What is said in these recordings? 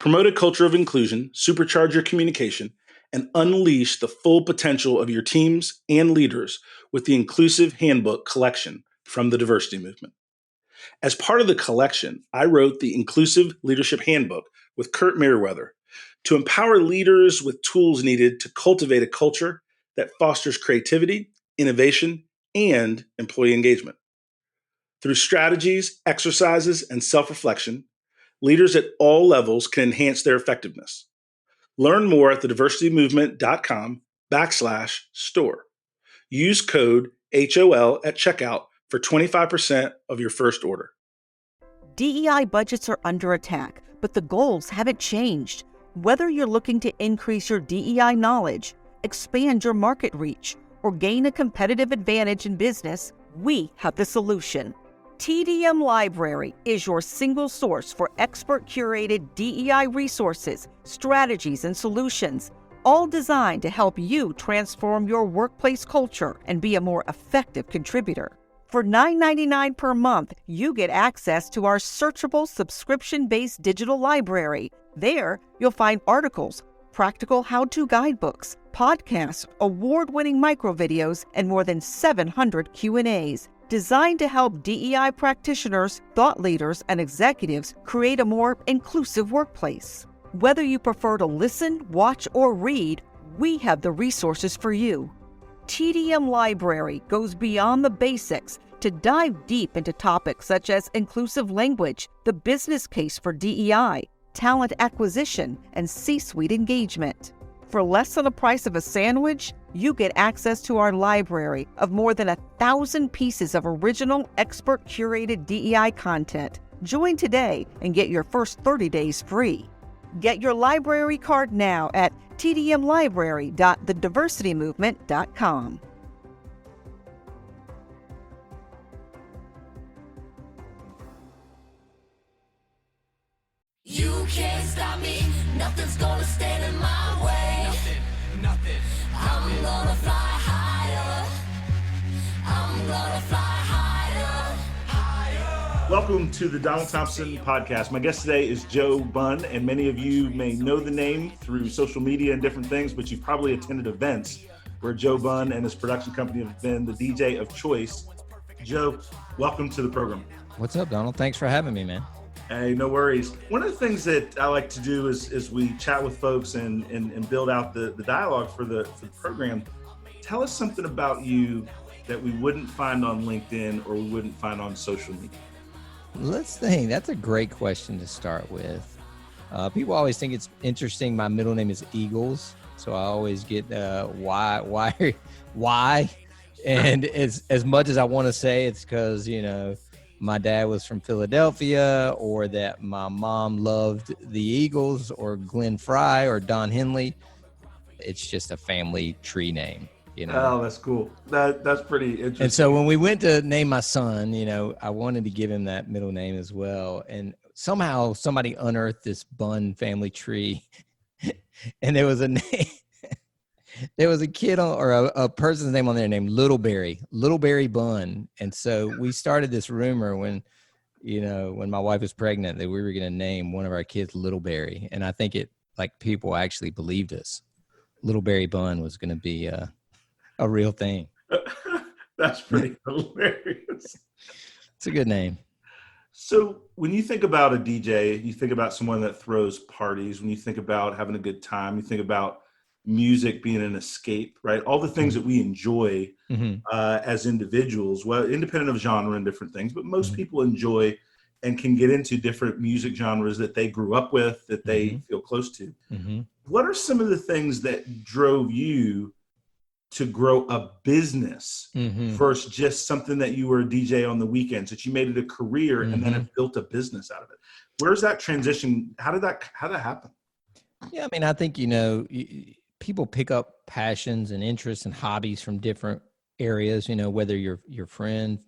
Promote a culture of inclusion, supercharge your communication, and unleash the full potential of your teams and leaders with the Inclusive Handbook collection from the Diversity Movement. As part of the collection, I wrote the Inclusive Leadership Handbook with Kurt Merriweather to empower leaders with tools needed to cultivate a culture that fosters creativity, innovation, and employee engagement. Through strategies, exercises, and self-reflection, leaders at all levels can enhance their effectiveness. Learn more at thediversitymovement.com/store. Use code HOL at checkout for 25% of your first order. DEI budgets are under attack, but the goals haven't changed. Whether you're looking to increase your DEI knowledge, expand your market reach, or gain a competitive advantage in business, we have the solution. TDM Library is your single source for expert-curated DEI resources, strategies, and solutions, all designed to help you transform your workplace culture and be a more effective contributor. For $9.99 per month, you get access to our searchable subscription-based digital library. There, you'll find articles, practical how-to guidebooks, podcasts, award-winning microvideos, and more than 700 Q&As. Designed to help DEI practitioners, thought leaders, and executives create a more inclusive workplace. Whether you prefer to listen, watch, or read, we have the resources for you. TDM Library goes beyond the basics to dive deep into topics such as inclusive language, the business case for DEI, talent acquisition, and C-suite engagement. For less than the price of a sandwich, you get access to our library of more than 1,000 pieces of original, expert-curated DEI content. Join today and get your first 30 days free. Get your library card now at tdmlibrary.thediversitymovement.com. You can't stop me, nothing's gonna stand in my way. Nothing. I'm gonna fly higher. I'm gonna fly higher. Welcome to the Donald Thompson podcast. My guest today is Joe Bunn, and many of you may know the name through social media and different things, but you've probably attended events where Joe Bunn and his production company have been the DJ of choice. Joe, welcome to the program. What's up, Donald? Thanks for having me, man. Hey, no worries. One of the things that I like to do is we chat with folks and build out the dialogue for the program. Tell us something about you that we wouldn't find on LinkedIn or we wouldn't find on social media. Let's think. That's a great question to start with. People always think it's interesting. My middle name is Eagles, so I always get why? And as much as I want to say it's because, my dad was from Philadelphia, or that my mom loved the Eagles, or Glenn Fry, or Don Henley. It's just a family tree name, Oh, that's cool. That's pretty interesting. And so when we went to name my son, I wanted to give him that middle name as well. And somehow somebody unearthed this Bunn family tree, and there was a name. There was a kid or a person's name on there named Little Berry Bunn. And so we started this rumor when my wife was pregnant that we were going to name one of our kids Little Berry. And I think people actually believed us. Little Berry Bunn was going to be a real thing. That's pretty hilarious. It's a good name. So when you think about a DJ, you think about someone that throws parties. When you think about having a good time, you think about music being an escape, right? All the things that we enjoy as individuals, well, independent of genre and different things, but most people enjoy and can get into different music genres that they grew up with, that they feel close to. What are some of the things that drove you to grow a business versus just something that you were a DJ on the weekends, that you made it a career and then have built a business out of it? Where's that transition? How did that happen? Yeah, I mean, I think, people pick up passions and interests and hobbies from different areas, whether your friend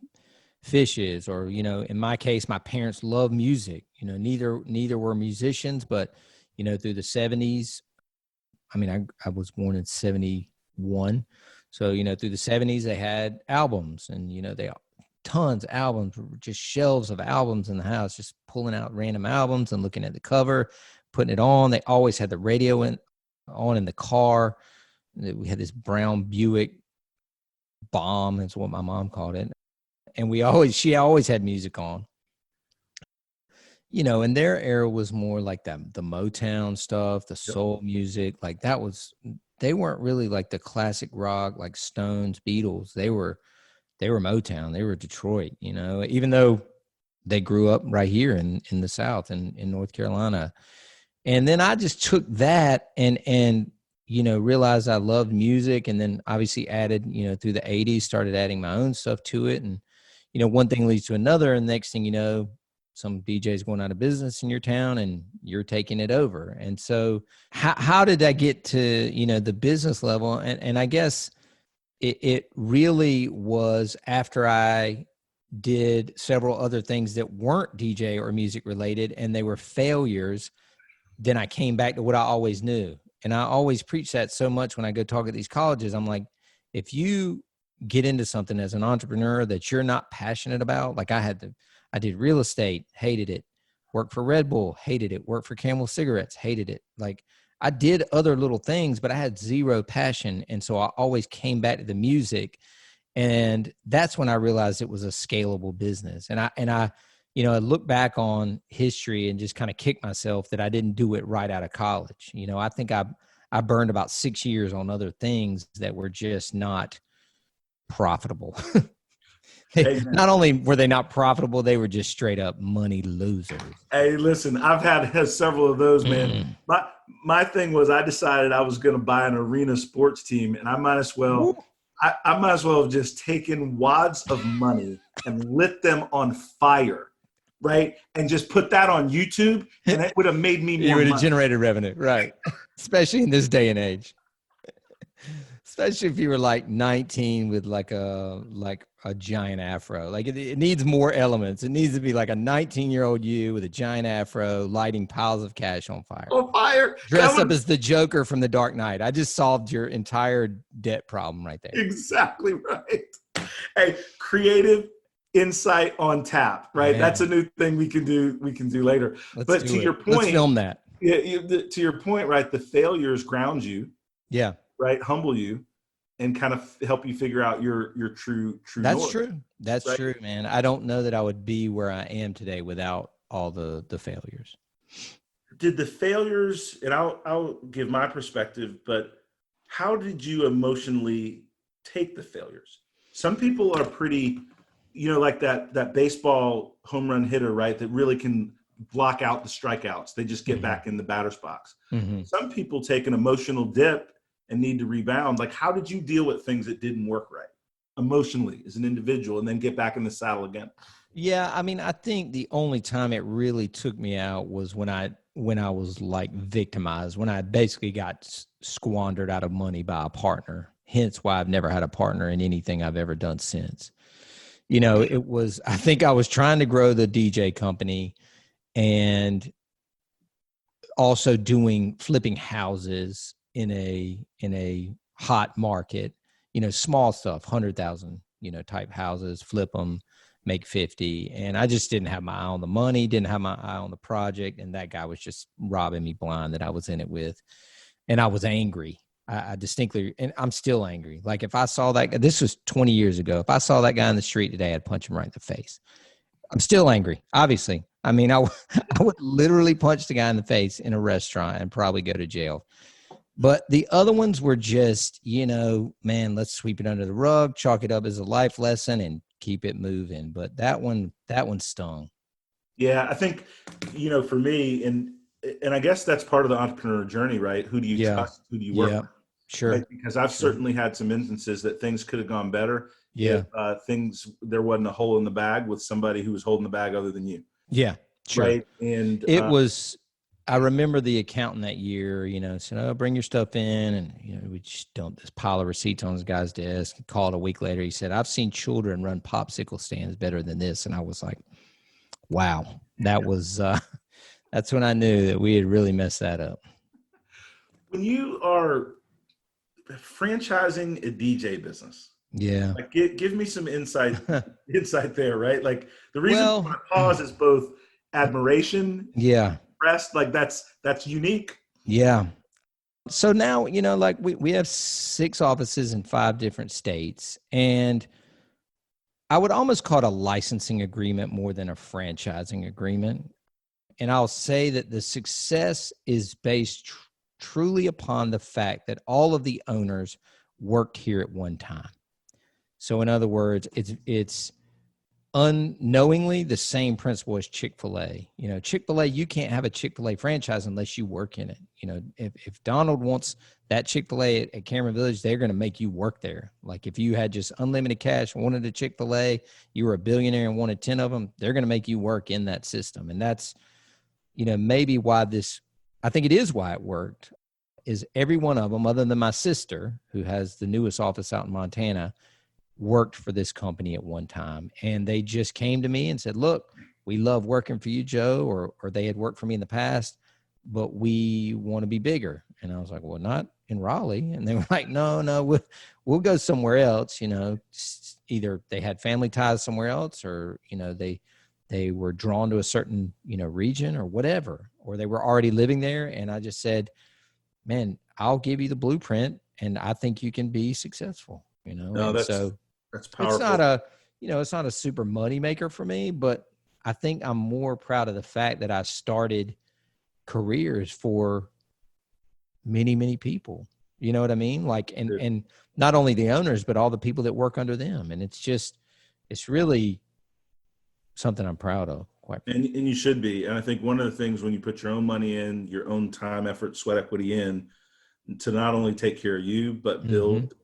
fishes or, in my case, my parents love music. Neither were musicians, but, through the 70s, I was born in 71. So, through the 70s, they had albums and, they tons of albums, just shelves of albums in the house, just pulling out random albums and looking at the cover, putting it on. They always had the radio on in the car. We had this brown Buick Bomb, is what my mom called it. And she always had music on. You know, and their era was more like the Motown stuff, the soul music. Like they weren't really like the classic rock, like Stones, Beatles. They were Motown. They were Detroit, you know, even though they grew up right here in the South and in North Carolina. And then I just took that and, you know, realized I loved music, and then obviously added, you know, through the 80s, started adding my own stuff to it. And, you know, one thing leads to another. And next thing you know, some DJ's going out of business in your town and you're taking it over. And so how did I get to, you know, the business level? And I guess it really was after I did several other things that weren't DJ or music related and they were failures. Then I came back to what I always knew. And I always preach that so much when I go talk at these colleges. I'm like, if you get into something as an entrepreneur that you're not passionate about, like I did real estate, hated it. Worked for Red Bull, hated it. Worked for Camel cigarettes, hated it. Like I did other little things, but I had zero passion. And so I always came back to the music. And that's when I realized it was a scalable business. And I, you know, I look back on history and just kind of kick myself that I didn't do it right out of college. You know, I think I burned about 6 years on other things that were just not profitable. Not only were they not profitable, they were just straight up money losers. Hey, listen, I've had several of those, man. My thing was I decided I was going to buy an arena sports team, and I might as well have just taken wads of money and lit them on fire, right? And just put that on YouTube, and it would have made me more money. You would have generated revenue, right? Especially in this day and age. Especially if you were like 19 with like a giant afro. Like it needs more elements. It needs to be like a 19-year-old you with a giant afro lighting piles of cash on fire. On fire. Dressed up as the Joker from The Dark Knight. I just solved your entire debt problem right there. Exactly right. Hey, creative insight on tap, right? Man. That's a new thing we can do later. But to your point, let's film that. Yeah, to your point, right? The failures ground you. Yeah. Right, humble you, and kind of help you figure out your true. That's north, true. That's right? true, man. I don't know that I would be where I am today without all the failures. Did the failures, and I'll give my perspective, but how did you emotionally take the failures? Some people are pretty, you know, like that baseball home run hitter, right? That really can block out the strikeouts. They just get back in the batter's box. Mm-hmm. Some people take an emotional dip and need to rebound. Like, how did you deal with things that didn't work right emotionally as an individual and then get back in the saddle again? Yeah. I mean, I think the only time it really took me out was when I was like victimized, when I basically got squandered out of money by a partner, hence why I've never had a partner in anything I've ever done since. You know, I think I was trying to grow the DJ company and also flipping houses in a hot market, you know, small stuff, 100,000, you know, type houses, flip them, make 50. And I just didn't have my eye on the money, didn't have my eye on the project. And that guy was just robbing me blind that I was in it with. And I was angry. I distinctly, and I'm still angry. Like if I saw that guy, this was 20 years ago. If I saw that guy in the street today, I'd punch him right in the face. I'm still angry, obviously. I mean, I would literally punch the guy in the face in a restaurant and probably go to jail. But the other ones were just, you know, man, let's sweep it under the rug, chalk it up as a life lesson and keep it moving. But that one stung. Yeah, I think, you know, for me, and I guess that's part of the entrepreneur journey, right? Who do you trust? Who do you work with? Sure. Right? Because I've certainly had some instances that things could have gone better. Yeah. If there wasn't a hole in the bag with somebody who was holding the bag other than you. Yeah, sure. Right. And I remember the accountant that year, you know, said, "Oh, bring your stuff in." And, you know, we just dumped this pile of receipts on this guy's desk. Called a week later. He said, "I've seen children run popsicle stands better than this." And I was like, wow, that's when I knew that we had really messed that up. When you are franchising a DJ business, yeah, like give me some insight there, right? Like the reason for my pause is both admiration, Rest, like that's unique. Yeah. So now, like we have 6 offices in 5 different states, and I would almost call it a licensing agreement more than a franchising agreement. And I'll say that the success is based truly upon the fact that all of the owners worked here at one time. So in other words, it's unknowingly the same principle as Chick-fil-A. Chick-fil-A, you can't have a Chick-fil-A franchise unless you work in it. If Donald wants that Chick-fil-A at Cameron Village, they're going to make you work there. Like if you had just unlimited cash, wanted a Chick-fil-A, you were a billionaire and wanted 10 of them, they're going to make you work in that system. And that's, maybe why I think it is why it worked, is every one of them, other than my sister, who has the newest office out in Montana, worked for this company at one time. And they just came to me and said, look, we love working for you, Joe, or they had worked for me in the past, but we want to be bigger. And I was like, well, not in Raleigh. And they were like, no, we'll go somewhere else. Either they had family ties somewhere else, or, they were drawn to a certain, region or whatever, or they were already living there. And I just said, man, I'll give you the blueprint and I think you can be successful, No, and that's powerful. It's not a super money maker for me, but I think I'm more proud of the fact that I started careers for many, many people. You know what I mean? Like, and not only the owners, but all the people that work under them. And it's really something I'm proud of. And you should be. And I think one of the things when you put your own money in, your own time, effort, sweat equity in, to not only take care of you, but build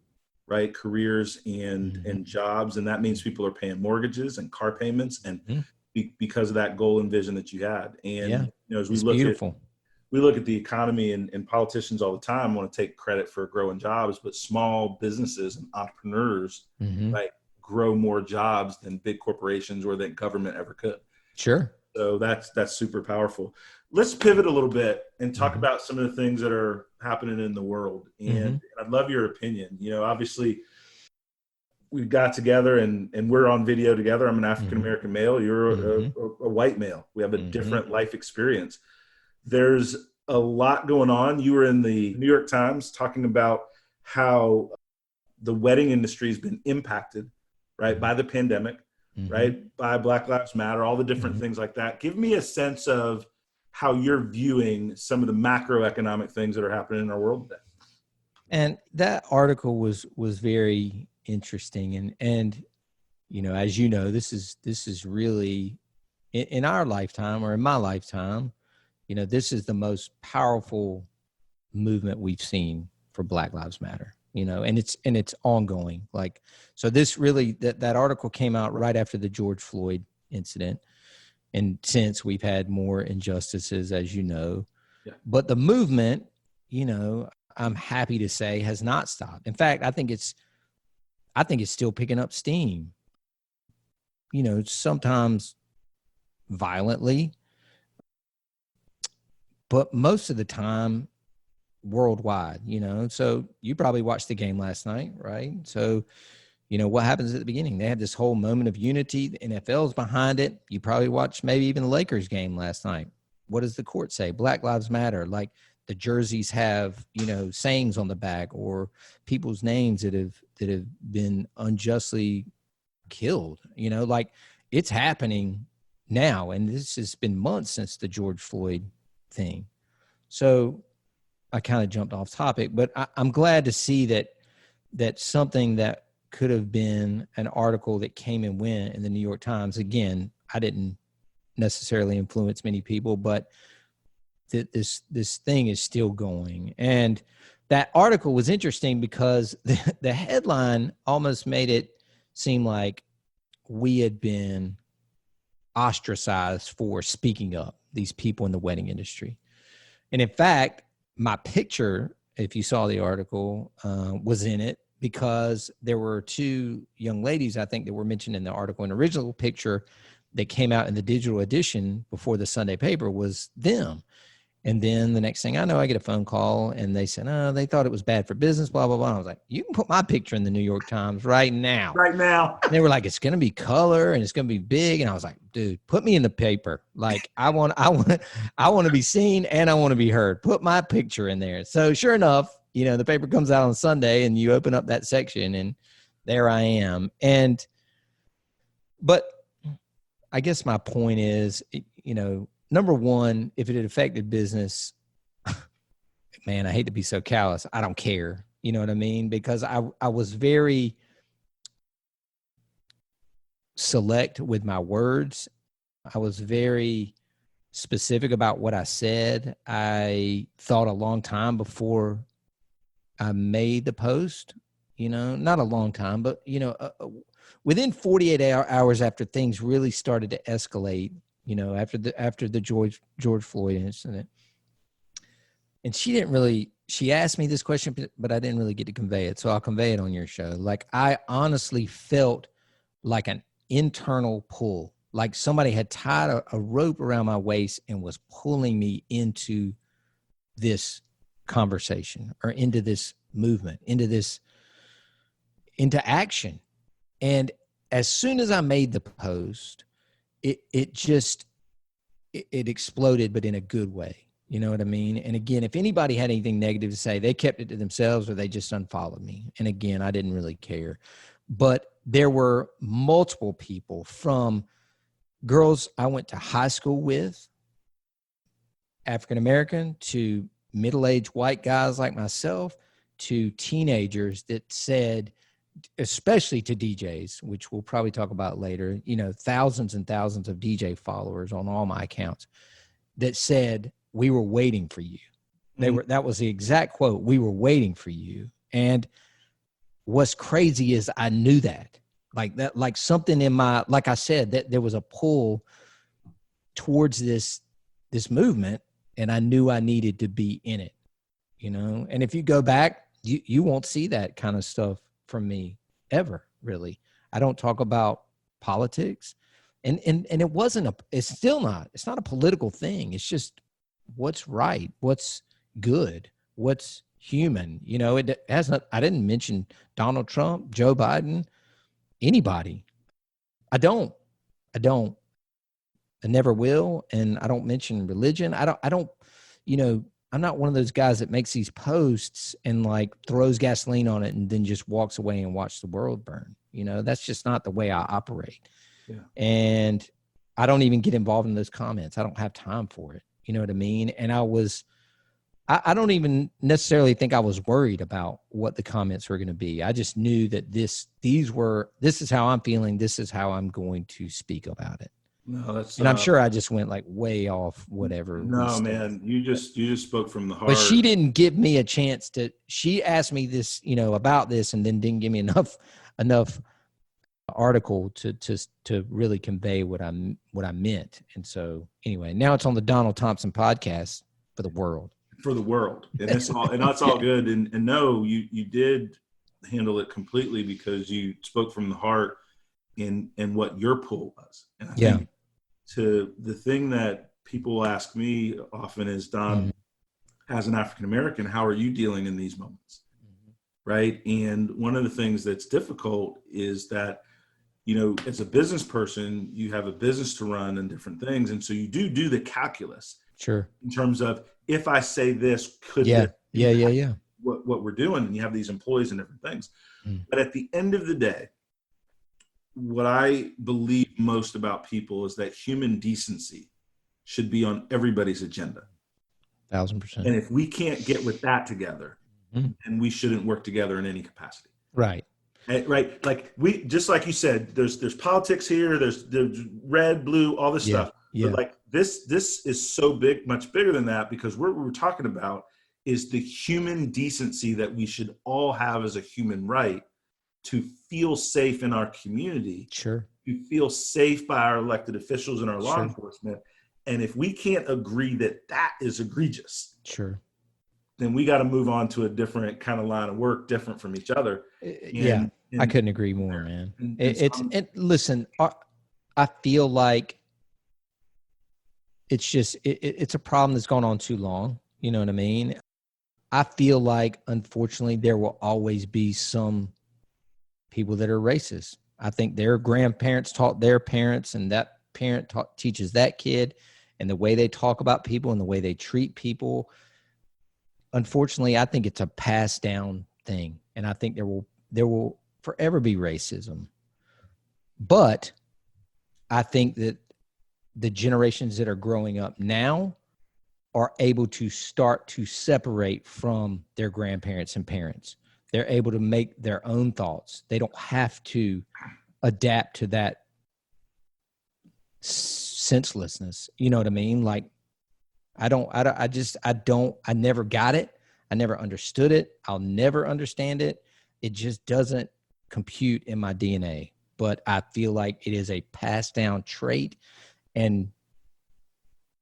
right careers and jobs. And that means people are paying mortgages and car payments and because of that goal and vision that you had. And as we look at the economy and politicians all the time want to take credit for growing jobs, but small businesses and entrepreneurs right grow more jobs than big corporations or that government ever could. Sure. So that's super powerful. Let's pivot a little bit and talk about some of the things that are happening in the world. And I'd love your opinion. Obviously we got together and we're on video together. I'm an African-American male. You're a white male. We have a different life experience. There's a lot going on. You were in the New York Times talking about how the wedding industry has been impacted, right, by the pandemic, right, by Black Lives Matter, all the different things like that. Give me a sense of how you're viewing some of the macroeconomic things that are happening in our world today. And that article was very interesting. And as you know, this is really in our lifetime, or in my lifetime, this is the most powerful movement we've seen for Black Lives Matter. And it's ongoing. Like, so this really, that article came out right after the George Floyd incident. And since we've had more injustices, as you know, but the movement, I'm happy to say has not stopped. In fact, I think it's still picking up steam, sometimes violently, but most of the time worldwide, so you probably watched the game last night, right? So, what happens at the beginning? They have this whole moment of unity. The NFL's behind it. You probably watched maybe even the Lakers game last night. What does the court say? Black Lives Matter. Like the jerseys have, sayings on the back or people's names that have been unjustly killed, like it's happening now. And this has been months since the George Floyd thing. So I kind of jumped off topic, but I'm glad to see that something that could have been an article that came and went in the New York Times. Again, I didn't necessarily influence many people, but this thing is still going. And that article was interesting because the headline almost made it seem like we had been ostracized for speaking up, these people in the wedding industry. And in fact, my picture, if you saw the article, was in it because there were 2 young ladies, I think, that were mentioned in the article. An original picture that came out in the digital edition before the Sunday paper was them. And then the next thing I know, I get a phone call and they said, oh, they thought it was bad for business, blah, blah, blah. And I was like, you can put my picture in the New York Times right now. Right now. And they were like, it's going to be color and it's going to be big. And I was like, dude, put me in the paper. Like I want to be seen and I want to be heard. Put my picture in there. So sure enough, you know, the paper comes out on Sunday and you open up that section and there I am. But I guess my point is, you know, number one, if it had affected business, man, I hate to be so callous. I don't care. You know what I mean? Because I was very select with my words. I was very specific about what I said. I thought a long time before I made the post, you know, not a long time, but, you know, within 48 hours after things really started to escalate, you know, after the George Floyd incident. And she asked me this question, but I didn't really get to convey it. So I'll convey it on your show. Like, I honestly felt like an internal pull, like somebody had tied a rope around my waist and was pulling me into this conversation or into this movement, into action. And as soon as I made the post, it exploded, but in a good way. You know what I mean? And again, if anybody had anything negative to say, they kept it to themselves or they just unfollowed me. And again, I didn't really care. But there were multiple people, from girls I went to high school with, African-American, to middle-aged white guys like myself, to teenagers that said, especially to DJs, which we'll probably talk about later, you know, thousands and thousands of DJ followers on all my accounts that said, we were waiting for you. That was the exact quote. We were waiting for you. And what's crazy is I knew that, like something in my, like I said, that there was a pull towards this movement, and I knew I needed to be in it, you know? And if you go back, you won't see that kind of stuff from me ever, really. I don't talk about politics, and it's not a political thing. It's just what's right, what's good, what's human. You know, I didn't mention Donald Trump, Joe Biden, anybody. I never will. And I don't mention religion. I don't, you know, I'm not one of those guys that makes these posts and like throws gasoline on it and then just walks away and watch the world burn. You know, that's just not the way I operate. Yeah. And I don't even get involved in those comments. I don't have time for it. You know what I mean? And I don't even necessarily think I was worried about what the comments were going to be. I just knew that this is how I'm feeling. This is how I'm going to speak about it. No, that's, and I'm sure I just went like way off whatever. No, man, you just spoke from the heart. But she didn't give me a chance she asked me this, you know, about this, and then didn't give me enough article to really convey what I meant. And so anyway, now it's on the Donald Thompson podcast for the world. And that's all good. And no, you did handle it completely because you spoke from the heart in what your pull was. And I think to the thing that people ask me often is, Don, as an African-American, how are you dealing in these moments? Right. And one of the things that's difficult is that, you know, as a business person, you have a business to run and different things. And so you do the calculus. Sure. In terms of, if I say this, could what we're doing, and you have these employees and different things. But at the end of the day, what I believe most about people is that human decency should be on everybody's agenda. 1,000%. And if we can't get with that together, then we shouldn't work together in any capacity. Right. Right. Like just like you said, there's politics here, there's red, blue, all this stuff. Yeah. But like this is so big, much bigger than that, because what we're talking about is the human decency that we should all have as a human right to feel safe in our community. Sure. To feel safe by our elected officials and our law enforcement. And if we can't agree that is egregious, then we got to move on to a different kind of line of work, different from each other. And I couldn't agree more, man. Listen, I feel like it's just, it's a problem that's gone on too long. You know what I mean? I feel like, unfortunately, there will always be some people that are racist. I think their grandparents taught their parents, and that parent teaches that kid, and the way they talk about people and the way they treat people. Unfortunately, I think it's a passed down thing, and I think there will forever be racism. But I think that the generations that are growing up now are able to start to separate from their grandparents and parents. They're able to make their own thoughts. They don't have to adapt to that senselessness. You know what I mean? Like, I never got it. I never understood it. I'll never understand it. It just doesn't compute in my DNA. But I feel like it is a passed down trait. And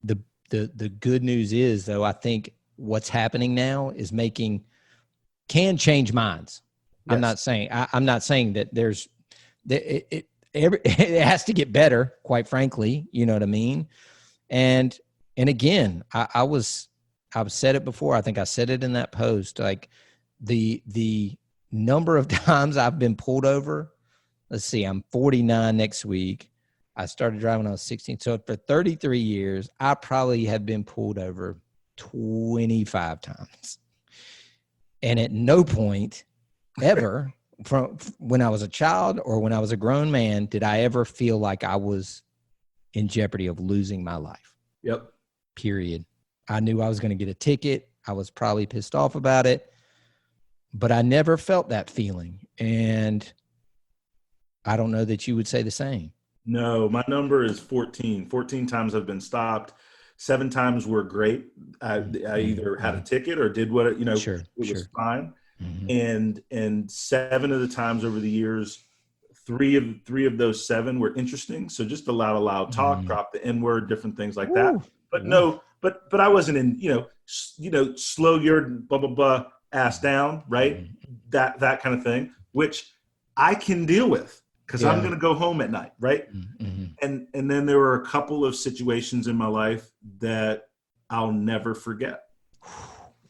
the good news is, though, I think what's happening now is can change minds. Yes. I'm not saying that it has to get better, quite frankly. You know what I mean? And again, I've said it before. I think I said it in that post. Like the number of times I've been pulled over. Let's see, I'm 49 next week. I started driving when I was 16. So for 33 years, I probably have been pulled over 25 times. And at no point ever from when I was a child or when I was a grown man, did I ever feel like I was in jeopardy of losing my life. Yep. Period. I knew I was going to get a ticket. I was probably pissed off about it, but I never felt that feeling. And I don't know that you would say the same. No, my number is 14. 14 times I've been stopped. 7 times were great. I either had a ticket or did what, it was fine. Mm-hmm. And 7 of the times over the years, three of those 7 were interesting. So just a lot of loud talk, drop the N-word, different things like that. But no, but I wasn't in, slow your blah, blah, blah ass down, right? Mm-hmm. That kind of thing, which I can deal with. Because I'm going to go home at night, right? Mm-hmm. And then there were a couple of situations in my life that I'll never forget.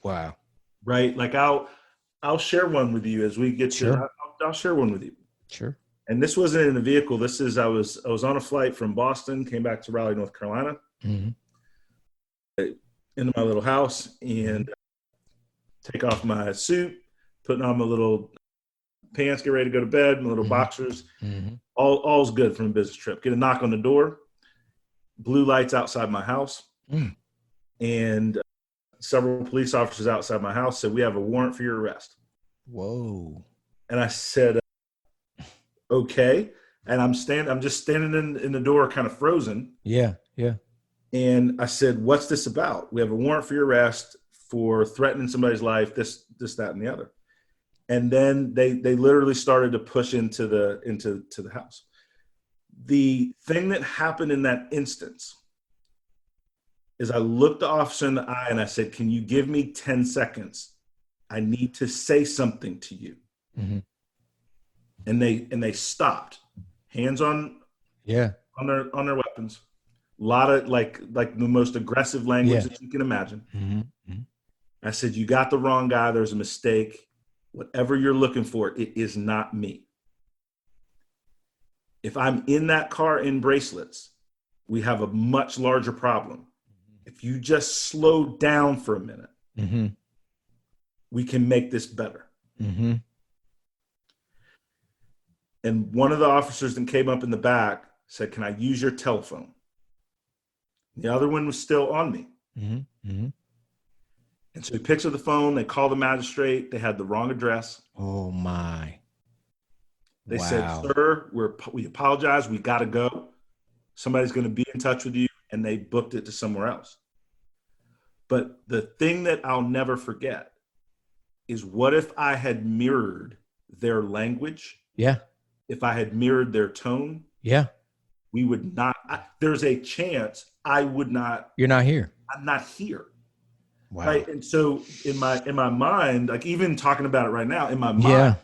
Wow. Right? Like I'll share one with you as we get to. I'll share one with you. Sure. And this wasn't in a vehicle. This is I was on a flight from Boston, came back to Raleigh, North Carolina, into my little house, and take off my suit, putting on my little pants, get ready to go to bed, my little boxers. Mm-hmm. All's good from a business trip. Get a knock on the door, blue lights outside my house, and several police officers outside my house said, "We have a warrant for your arrest." Whoa! And I said, "Okay." And I'm just standing in the door, kind of frozen. Yeah. And I said, "What's this about?" "We have a warrant for your arrest for threatening somebody's life. This, that, and the other." And then they literally started to push into the house. The thing that happened in that instance is I looked the officer in the eye and I said, "Can you give me 10 seconds? I need to say something to you." Mm-hmm. And they stopped, hands on their weapons. A lot of like the most aggressive language that you can imagine. Mm-hmm. I said, "You got the wrong guy. There's a mistake. Whatever you're looking for, it is not me. If I'm in that car in bracelets, we have a much larger problem. If you just slow down for a minute, we can make this better." Mm-hmm. And one of the officers that came up in the back said, "Can I use your telephone?" The other one was still on me. Mm-hmm. And so he picks up the phone. They call the magistrate. They had the wrong address. Oh, my. They said, "Sir, we apologize. We got to go. Somebody's going to be in touch with you." And they booked it to somewhere else. But the thing that I'll never forget is, what if I had mirrored their language? Yeah. If I had mirrored their tone? Yeah. We would not. There's a chance I would not. You're not here. I'm not here. Wow. Right. And so in my mind, like even talking about it right now, in my mind,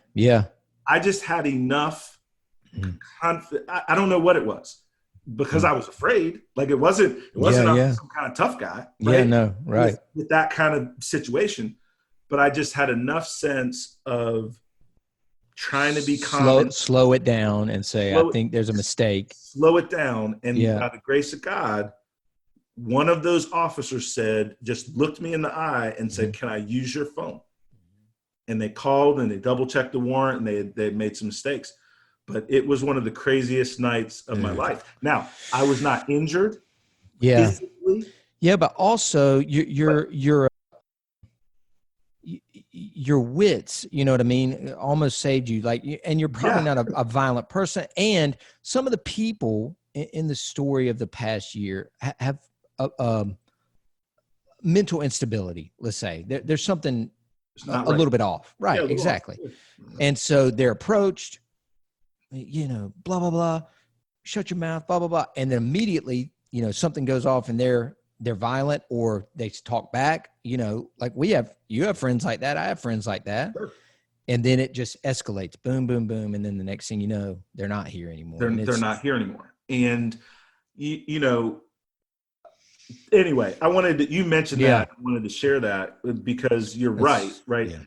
I just had enough confidence. I don't know what it was. because I was afraid. Like it wasn't I'm some kind of tough guy, right? Yeah, no, right. With that kind of situation. But I just had enough sense of trying to be calm, slow it down and say, I think there's a mistake. Slow it down. And by the grace of God, one of those officers just looked me in the eye and said, can I use your phone? And they called and they double checked the warrant and they had made some mistakes. But it was one of the craziest nights of my life. Now, I was not injured physically. Yeah, but also your wits, you know what I mean, almost saved you. Like, and you're probably not a violent person. And some of the people in the story of the past year have mental instability. Let's say there's something a little bit off, right? Yeah, exactly. Off. And so they're approached, blah blah blah, shut your mouth, blah blah blah, and then immediately, something goes off and they're violent or they talk back, like you have friends like that. I have friends like that. Sure. And then it just escalates, boom, boom, boom. And then the next thing you know, they're not here anymore. They're not here anymore. And, anyway, you mentioned that. I wanted to share that because you're right? Yeah,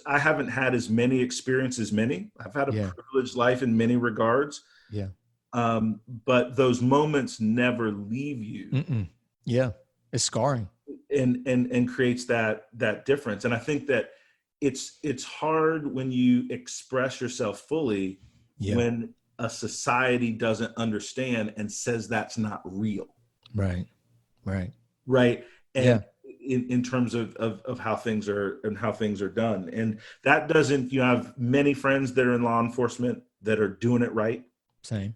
I haven't had as many experiences as many. I've had a privileged life in many regards. Yeah. But those moments never leave you. Mm-mm. Yeah. It's scarring. And creates that difference. And I think that it's hard when you express yourself fully when a society doesn't understand and says that's not real. Right. And in terms of how things are done. And that doesn't, I have many friends that are in law enforcement that are doing it right. Same.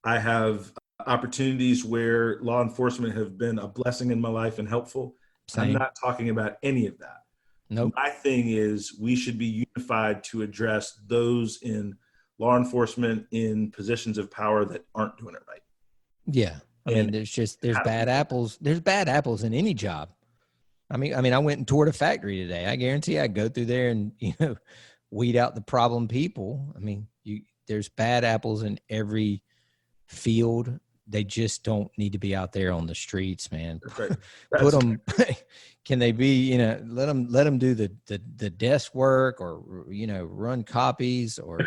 I have opportunities where law enforcement have been a blessing in my life and helpful. Same. I'm not talking about any of that. Nope. My thing is we should be unified to address those in law enforcement in positions of power that aren't doing it right. Yeah. I mean, there's bad apples. There's bad apples in any job. I mean, I went and toured a factory today. I guarantee I'd go through there and, weed out the problem people. I mean, there's bad apples in every field. They just don't need to be out there on the streets, man. Right. Put them. Can they be? Let them do the desk work or run copies or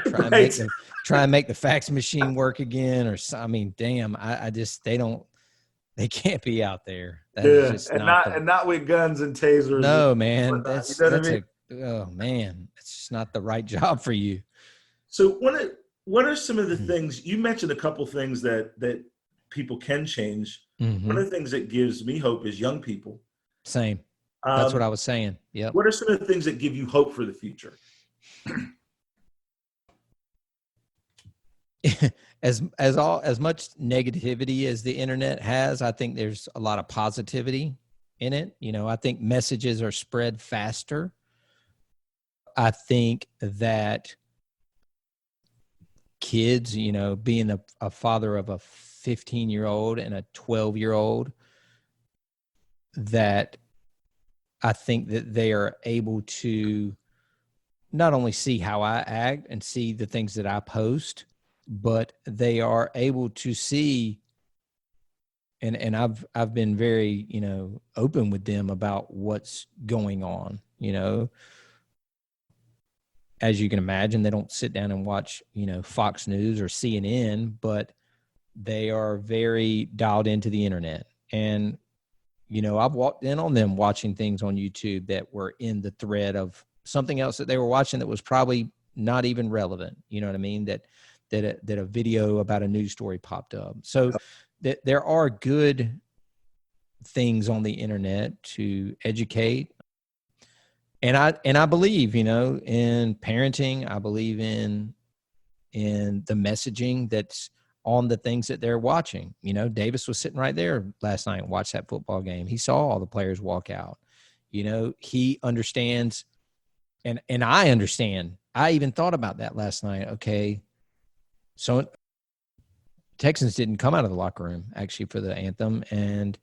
try and make the fax machine work again or damn. They can't be out there. Not with guns and tasers. No, man. Oh man, it's just not the right job for you. So what are some of the things you mentioned? A couple things that people can change. Mm-hmm. One of the things that gives me hope is young people. Same. That's what I was saying. Yeah. What are some of the things that give you hope for the future? As much negativity as the internet has, I think there's a lot of positivity in it. I think messages are spread faster. I think that kids, being a father of a 15-year-old and a 12-year-old, that I think that they are able to not only see how I act and see the things that I post, but they are able to see, and I've been very, open with them about what's going on, As you can imagine, they don't sit down and watch, Fox News or CNN, but they are very dialed into the internet. And, I've walked in on them watching things on YouTube that were in the thread of something else that they were watching that was probably not even relevant. You know what I mean? That a video about a news story popped up. So there are good things on the internet to educate. And I believe, in parenting. I believe in the messaging that's on the things that they're watching. Davis was sitting right there last night and watched that football game. He saw all the players walk out. He understands, and I understand. I even thought about that last night. Okay, so Texans didn't come out of the locker room actually for the anthem, and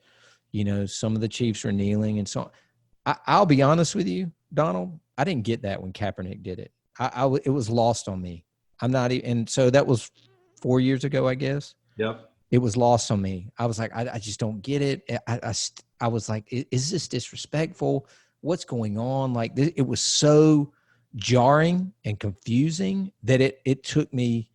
some of the Chiefs were kneeling and so on. I'll be honest with you, Donald. I didn't get that when Kaepernick did it. It was lost on me. I'm not even, and so that was 4 years ago, I guess. Yep. it was lost on me. I was like, I just don't get it. I was like, is this disrespectful? What's going on? Like, it was so jarring and confusing that it took me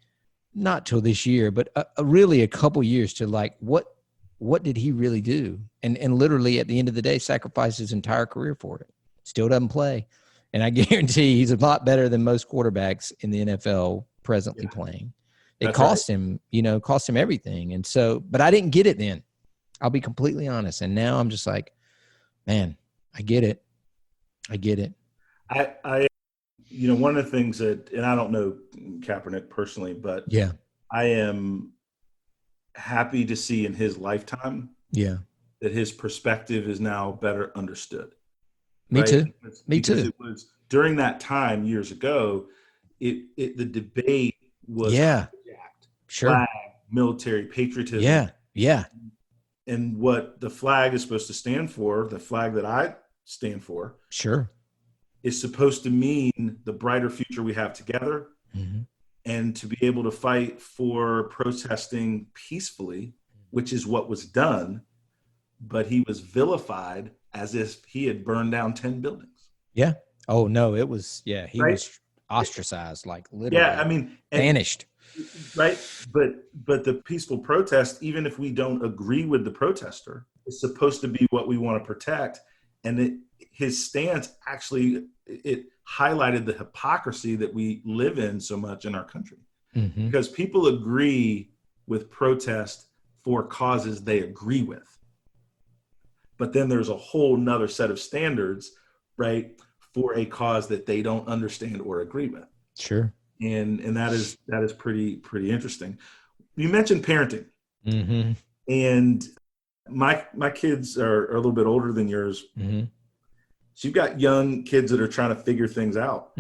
not till this year, but really a couple years to like, what did he really do? And literally at the end of the day, sacrificed his entire career for it. Still doesn't play. And I guarantee he's a lot better than most quarterbacks in the NFL presently playing. It cost him, cost him everything. And so, but I didn't get it then. I'll be completely honest. And now I'm just like, man, I get it. I get it. I one of the things that, and I don't know Kaepernick personally, but yeah, I am happy to see in his lifetime that his perspective is now better understood. Me too. Me because too. It was during that time years ago, the debate was sure, flag, military patriotism. Yeah. And what the flag is supposed to stand for, the flag that I stand for, sure, is supposed to mean the brighter future we have together, and to be able to fight for protesting peacefully, which is what was done. But he was vilified as if he had burned down 10 buildings. Yeah. Oh no, it was, he was ostracized, like literally. Yeah. I mean, banished. Right. But the peaceful protest, even if we don't agree with the protester, is supposed to be what we want to protect. And his stance actually, it highlighted the hypocrisy that we live in so much in our country, because people agree with protest for causes they agree with. But then there's a whole nother set of standards, right, for a cause that they don't understand or agree with. Sure. And that is pretty interesting. You mentioned parenting, and my kids are a little bit older than yours. So you've got young kids that are trying to figure things out.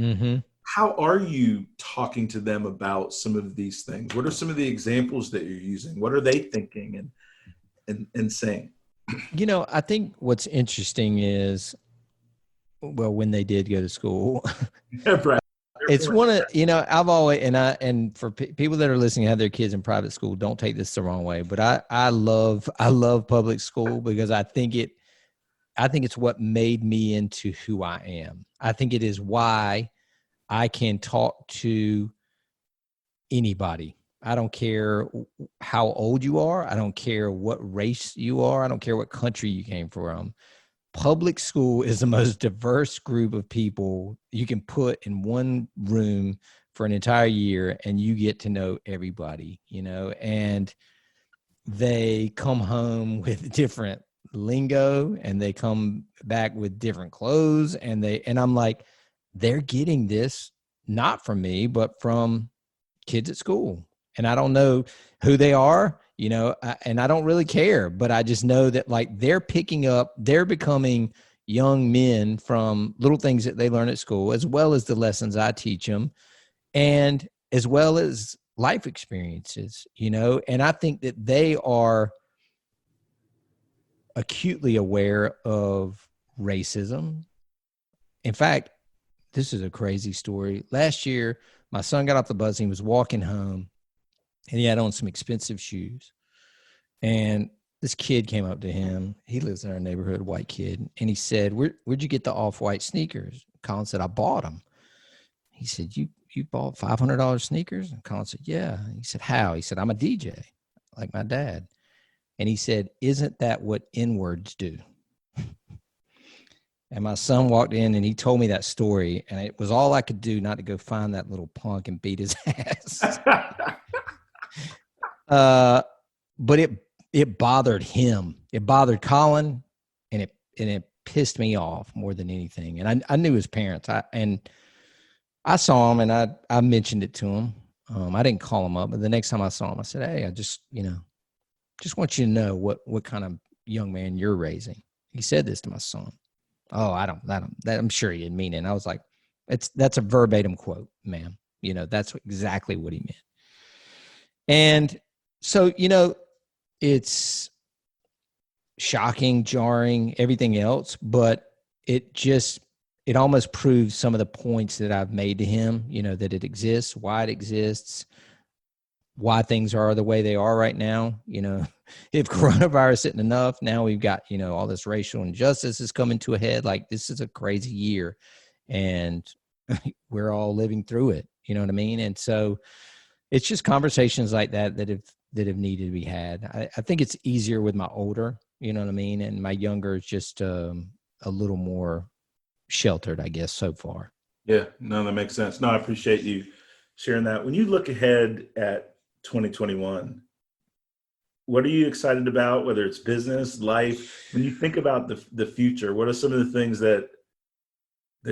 How are you talking to them about some of these things? What are some of the examples that you're using? What are they thinking and saying? I think what's interesting is, well, when they did go to school, Right. It's one of, I've always, and for people that are listening, have their kids in private school, don't take this the wrong way, but I love public school because I think it's what made me into who I am. I think it is why I can talk to anybody. I don't care how old you are. I don't care what race you are. I don't care what country you came from. Public school is the most diverse group of people you can put in one room for an entire year, and you get to know everybody, and they come home with different lingo and they come back with different clothes, and I'm like, they're getting this not from me, but from kids at school. And I don't know who they are, and I don't really care, but I just know that like they're becoming young men from little things that they learn at school, as well as the lessons I teach them, and as well as life experiences, and I think that they are acutely aware of racism. In fact, this is a crazy story. Last year, my son got off the bus and he was walking home, and he had on some expensive shoes. And this kid came up to him. He lives in our neighborhood, white kid. And he said, where'd you get the off-white sneakers? Colin said, I bought them. He said, you bought $500 sneakers? And Colin said, yeah. He said, how? He said, I'm a DJ, like my dad. And he said, isn't that what N-words do? And my son walked in and he told me that story. And it was all I could do not to go find that little punk and beat his ass. But it bothered him. It bothered Colin, and it pissed me off more than anything. And I knew his parents. I saw him, and I mentioned it to him. I didn't call him up, but the next time I saw him, I said, hey, I just want you to know what kind of young man you're raising. He said this to my son. Oh, I'm sure he didn't mean it. And I was like, that's a verbatim quote, ma'am. That's exactly what he meant. And so, it's shocking, jarring, everything else, but it almost proves some of the points that I've made to him, that it exists, why it exists, why things are the way they are right now. You know, if coronavirus isn't enough, now we've got, you know, all this racial injustice is coming to a head. Like, this is a crazy year, and we're all living through it. You know what I mean? And so it's just conversations like that that have needed to be had. I think it's easier with my older, you know what I mean? And my younger is just a little more sheltered, I guess, so far. Yeah, no, that makes sense. No, I appreciate you sharing that. When you look ahead at 2021, what are you excited about, whether it's business, life? When you think about the future, what are some of the things that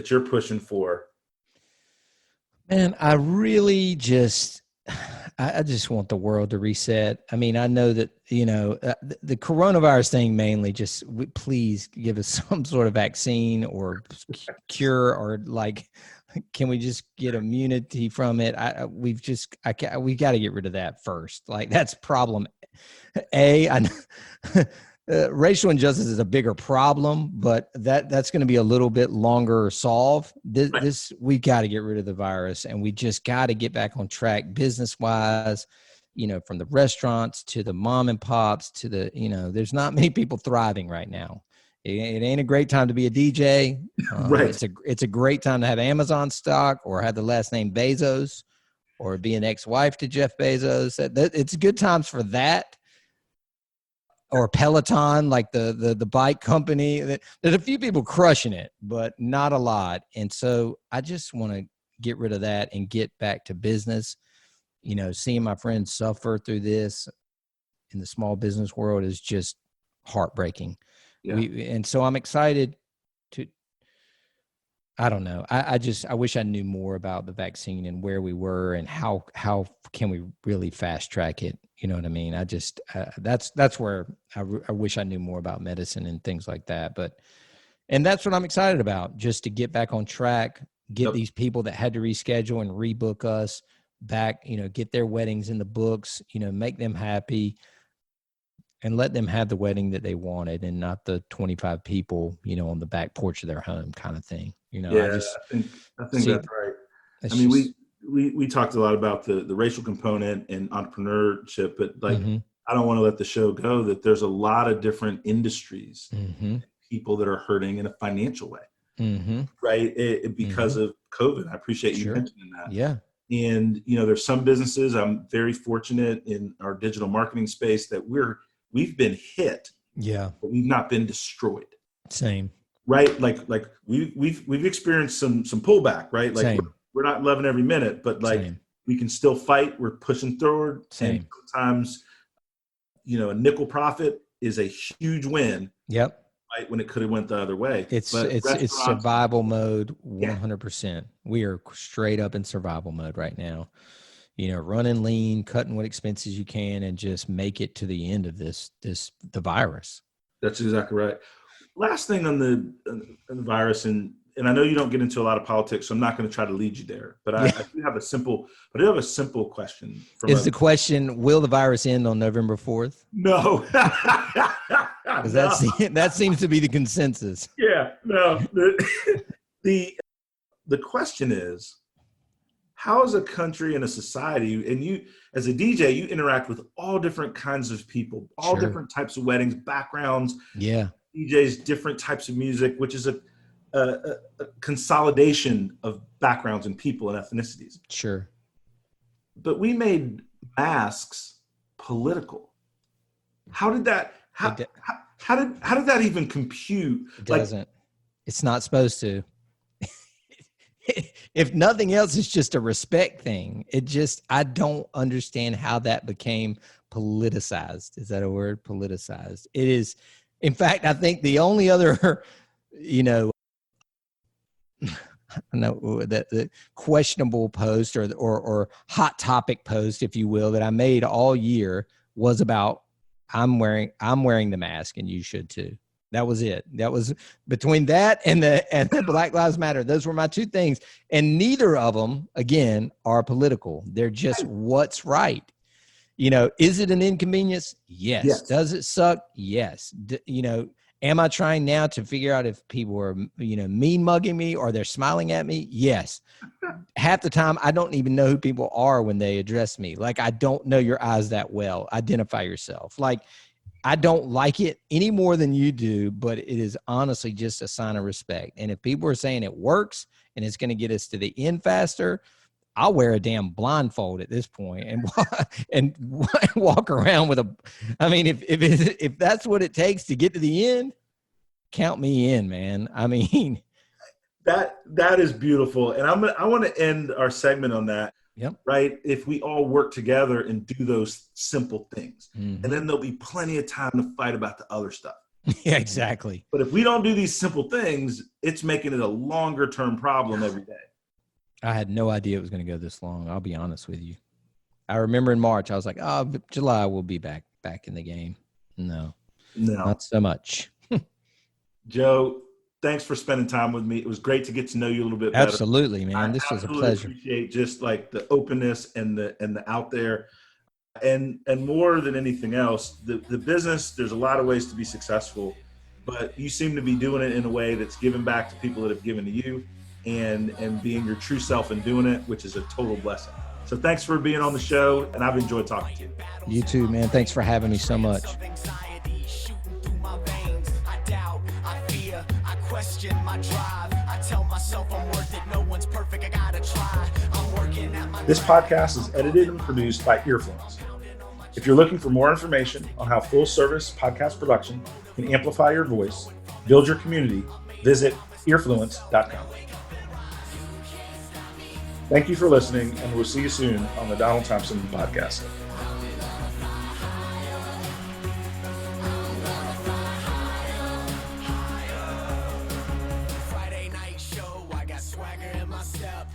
you're pushing for? Man, I really just, I just want the world to reset. I mean, I know that, you know, the coronavirus thing mainly just, please give us some sort of vaccine or cure, or like, can we just get immunity from it? We got to get rid of that first. Like, that's problem A. Racial injustice is a bigger problem, but that's going to be a little bit longer solve. This we got to get rid of the virus, and we just got to get back on track business wise. You know, from the restaurants to the mom and pops to the, you know, there's not many people thriving right now. It ain't a great time to be a DJ. Right. It's a great time to have Amazon stock or have the last name Bezos or be an ex-wife to Jeff Bezos. It's good times for that. Or Peloton, like the bike company. There's a few people crushing it, but not a lot. And so I just want to get rid of that and get back to business. You know, seeing my friends suffer through this in the small business world is just heartbreaking. Yeah. And so I'm excited to, I don't know. I wish I knew more about the vaccine and where we were and how can we really fast track it. You know what I mean? I just, that's where I wish I knew more about medicine and things like that. And that's what I'm excited about, just to get back on track, get these people that had to reschedule and rebook us back, you know, get their weddings in the books, you know, make them happy and let them have the wedding that they wanted and not the 25 people, you know, on the back porch of their home kind of thing. You know, yeah, I think that's right. I mean, we talked a lot about the racial component and entrepreneurship, but like, I don't want to let the show go that there's a lot of different industries, people that are hurting in a financial way, right? Because of COVID. I appreciate you mentioning that. Yeah. And, you know, there's some businesses, I'm very fortunate in our digital marketing space that we've been hit, but we've not been destroyed. Same. Right. Like we've experienced some pullback, right? Like we're not loving every minute, but like we can still fight. We're pushing forward. And sometimes, you know, a nickel profit is a huge win. Yep. Right. When it could have went the other way. It's survival mode. 100%. We are straight up in survival mode right now. You know, running lean, cutting what expenses you can, and just make it to the end of the virus. That's exactly right. Last thing on the virus, and I know you don't get into a lot of politics, so I'm not going to try to lead you there. But I do have a simple question. The question, will the virus end on November 4th? No. Because that seems to be the consensus. Yeah, no. The question is, how is a country and a society, and you as a DJ, you interact with all different kinds of people, all different types of weddings, backgrounds. Yeah. DJs, different types of music, which is a consolidation of backgrounds and people and ethnicities. Sure. But we made masks political. How did that even compute? It doesn't. It's not supposed to. If nothing else, it's just a respect thing. I don't understand how that became politicized. Is that a word? Politicized. It is. In fact, I think the only other, you know, I don't know, the questionable post or hot topic post, if you will, that I made all year was about I'm wearing the mask and you should too. That was it. That was between that and the Black Lives Matter. Those were my two things. And neither of them, again, are political. They're just what's right. You know, is it an inconvenience? Yes. Does it suck? Yes. You know, am I trying now to figure out if people are, you know, mean mugging me or they're smiling at me? Yes. half the time I don't even know who people are when they address me. Like, I don't know your eyes that well. Identify yourself. Like, I don't like it any more than you do, but it is honestly just a sign of respect. And if people are saying it works and it's going to get us to the end faster, I'll wear a damn blindfold at this point and walk around with I mean, if that's what it takes to get to the end, count me in, man. I mean, that is beautiful. And I want to end our segment on that. Yep. Right. If we all work together and do those simple things, Mm-hmm. and then there'll be plenty of time to fight about the other stuff. Yeah, exactly. But if we don't do these simple things, it's making it a longer term problem every day. I had no idea it was going to go this long. I'll be honest with you. I remember in March, I was like, oh, July we'll be back in the game. No, not so much. Joe, thanks for spending time with me. It was great to get to know you a little bit better. Absolutely, man. This was a pleasure. I appreciate just like the openness and the out there. And more than anything else, the business, there's a lot of ways to be successful, but you seem to be doing it in a way that's giving back to people that have given to you and being your true self and doing it, which is a total blessing. So thanks for being on the show, and I've enjoyed talking to you. You too, man. Thanks for having me so much. Question my drive. I tell myself I'm worth it. No one's perfect. I gotta try. I'm working at my This podcast is edited and produced by Earfluence. If you're looking for more information on how full service podcast production can amplify your voice, build your community, visit earfluence.com. Thank you for listening, and we'll see you soon on the Donald Thompson podcast. Friday night show, I got swagger in my step.